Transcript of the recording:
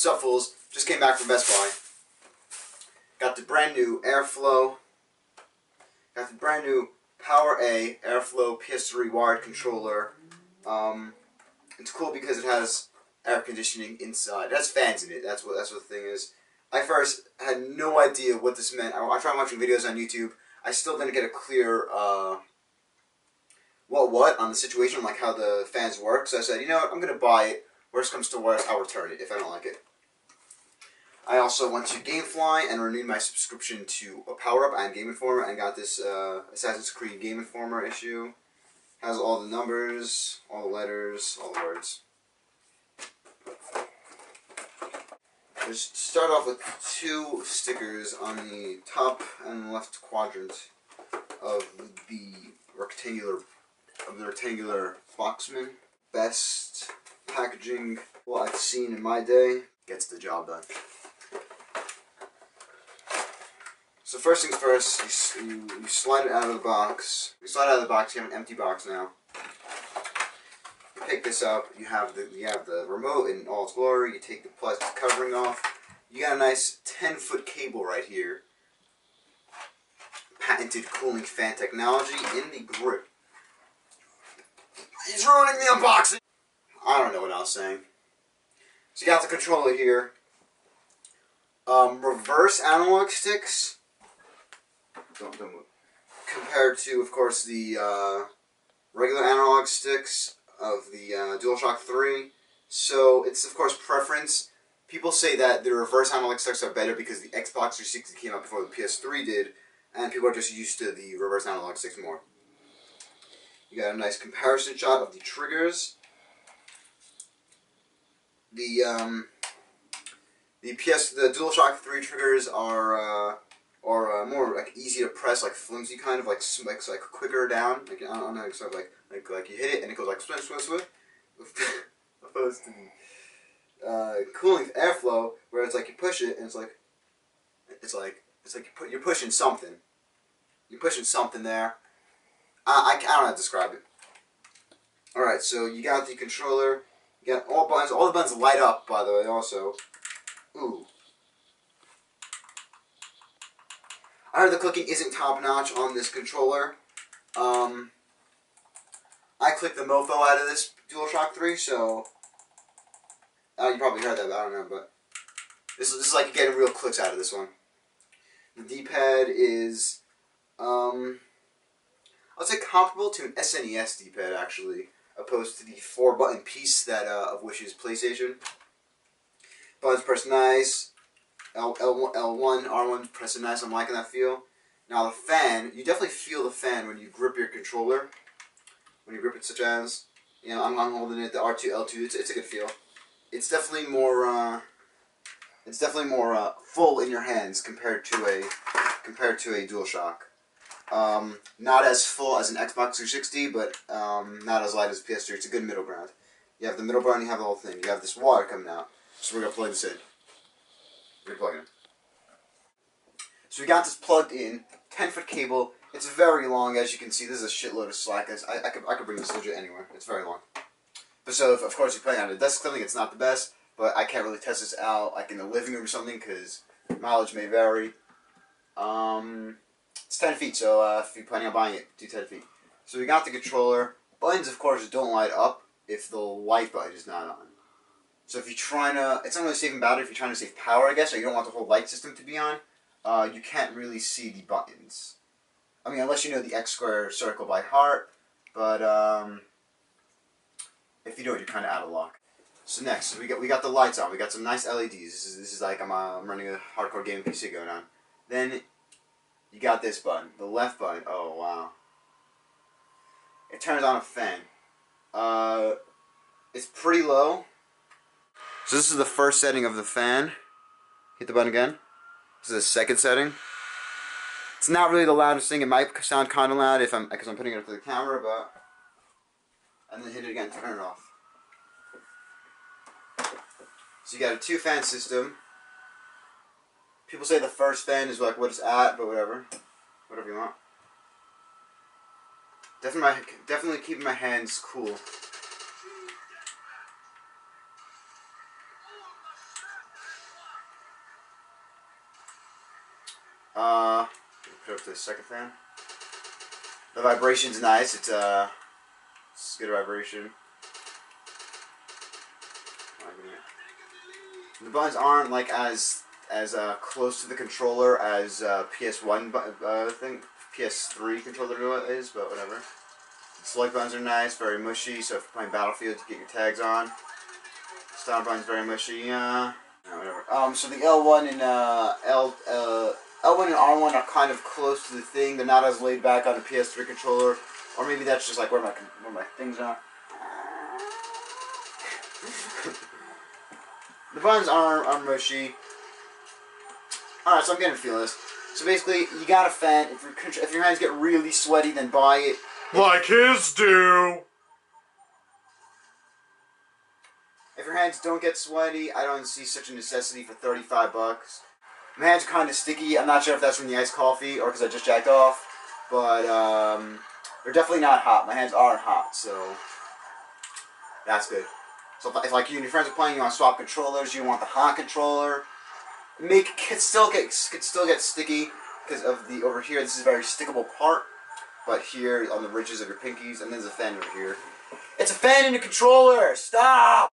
Sup fools, just came back from Best Buy. Got the brand new Airflow. Got the brand new Power A Airflow PS3 wired controller. It's cool because it has air conditioning inside. It has fans in it. That's what the thing is. I first had no idea what this meant. I tried watching videos on YouTube. I still didn't get a clear what on the situation, like how the fans work. So I said, you know what, I'm gonna buy it. Worst comes to worst, I'll return it if I don't like it. I also went to GameFly and renewed my subscription to a Power Up and Game Informer and got this Assassin's Creed Game Informer issue. Has all the numbers, all the letters, all the words. Just start off with 2 stickers on the top and left quadrant of the rectangular Boxman. Best packaging I've seen in my day. Gets the job done. So first things first, you slide it out of the box. You slide it out of the box. You have an empty box now. You pick this up. You have the remote in all its glory. You take the plastic covering off. You got a nice 10-foot cable right here. Patented cooling fan technology in the grip. He's ruining the unboxing. I don't know what I was saying. So you got the controller here. Reverse analog sticks. Don't move. Compared to, of course, the regular analog sticks of the DualShock 3. So it's, of course, preference. People say that the reverse analog sticks are better because the Xbox 360 came out before the PS3 did, and people are just used to the reverse analog sticks more. You got a nice comparison shot of the triggers. The DualShock 3 triggers are more like easy to press, like flimsy kind of, like quicker down. Like I don't know, sort of like you hit it and it goes like swim. Opposed to the cooling airflow, where it's like you push it and it's like you're pushing something. You're pushing something there. I don't know how to describe it. All right, so you got the controller. You got all buttons. All the buttons light up, by the way. Also, ooh. I heard the clicking isn't top-notch on this controller. I clicked the mofo out of this DualShock 3, so you probably heard that, but I don't know. But this is like getting real clicks out of this one. The D-pad is, I'd say comparable to an SNES D-pad actually, opposed to the 4-button piece that of which is PlayStation. Buttons press nice. L1, R1 pressing nice. I'm liking that feel. Now the fan, you definitely feel the fan when you grip your controller. When you grip it, such as, you know, I'm holding it. The R2, L2. It's a good feel. It's definitely more. Full in your hands compared to a DualShock. Not as full as an Xbox 360, but not as light as PS3. It's a good middle ground. You have the middle ground. You have the whole thing. You have this wire coming out. So we're gonna plug this in. We're plugging it. So we got this plugged in. 10-foot cable. It's very long, as you can see. This is a shitload of slack. I could bring this legit anywhere. It's very long. But so, of course, you're playing on a desk something. It's not the best, but I can't really test this out like in the living room or something because mileage may vary. It's 10 feet, so if you're planning on buying it, do 10 feet. So we got the controller. Buttons, of course, don't light up if the light button is not on. So if you're trying to, it's not really saving battery if you're trying to save power, I guess, or you don't want the whole light system to be on. You can't really see the buttons. I mean, unless you know the X square circle by heart, but if you do it, you're kind of out of luck. So next, we got the lights on. We got some nice LEDs. This is like I'm running a hardcore gaming PC going on. Then you got this button, the left button. Oh wow! It turns on a fan. It's pretty low. So this is the first setting of the fan. Hit the button again. This is the second setting. It's not really the loudest thing. It might sound kind of loud because I'm putting it up to the camera, but and then hit it again to turn it off. So you got a 2-fan system. People say the first fan is like what it's at, but whatever you want. Definitely keeping my hands cool. Put up to the second fan. The vibration's nice. It's good vibration. The buttons aren't like as close to the controller as PS1 PS3 controller is, but whatever. The select buttons are nice, very mushy. So if you're playing Battlefield, you get your tags on. Style button's very mushy. Whatever. So the L1 and L1 and R1 are kind of close to the thing. They're not as laid back on the PS3 controller, or maybe that's just like where my things are. The buttons are mushy. Alright, so I'm getting a feel of this. So basically, you got a fan. If your hands get really sweaty, then buy it. Like his do. If your hands don't get sweaty, I don't see such a necessity for $35. My hands are kind of sticky. I'm not sure if that's from the iced coffee or because I just jacked off. But they're definitely not hot. My hands aren't hot, so that's good. So if like you and your friends are playing, you want to swap controllers, you want the hot controller. Could still get sticky because of the over here. This is a very stickable part, but here on the ridges of your pinkies, and there's a fan over here. It's a fan in the controller. Stop.